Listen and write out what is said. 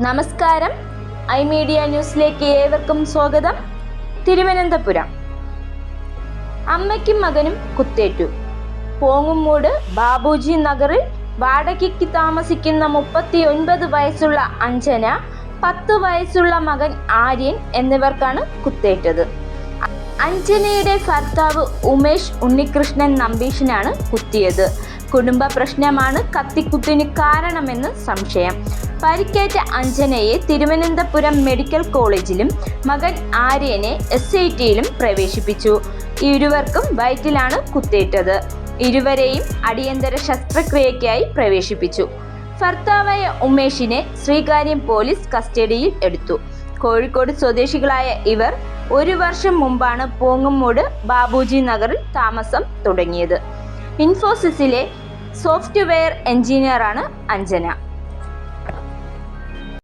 നമസ്കാരം, I media ന്യൂസിലേക്ക് ഏവർക്കും സ്വാഗതം. തിരുവനന്തപുരം. അമ്മയ്ക്കും മകനും കുത്തേറ്റു. പോങ്ങുംമൂട് ബാബുജി നഗറിൽ വാടകയ്ക്ക് താമസിക്കുന്ന 39 വയസ്സുള്ള അഞ്ജന, 10 വയസ്സുള്ള മകൻ ആര്യൻ എന്നിവർക്കാണ് കുത്തേറ്റത്. അഞ്ജനയുടെ ഭർത്താവ് ഉമേഷ് ഉണ്ണികൃഷ്ണൻ നമ്പീശനാണ് കുത്തിയത്. കുടുംബ പ്രശ്നമാണ് കത്തിക്കുത്തിന് കാരണമെന്ന് സംശയം. പരിക്കേറ്റ അഞ്ജനയെ തിരുവനന്തപുരം മെഡിക്കൽ കോളേജിലും മകൻ ആര്യനെ SITയിലും പ്രവേശിപ്പിച്ചു. ഇരുവർക്കും വയറ്റിലാണ് കുത്തേറ്റത്. ഇരുവരെയും അടിയന്തര ശസ്ത്രക്രിയയ്ക്കായി പ്രവേശിപ്പിച്ചു. ഭർത്താവായ ഉമേഷിനെ ശ്രീകാര്യം പോലീസ് കസ്റ്റഡിയിൽ എടുത്തു. കോഴിക്കോട് സ്വദേശികളായ ഇവർ 1 വർഷം മുമ്പാണ് പോങ്ങുംമൂട് ബാബുജി നഗറിൽ താമസം തുടങ്ങിയത്. ഇൻഫോസിസിലെ സോഫ്റ്റ്വെയർ എഞ്ചിനീയറാണ് അഞ്ജന.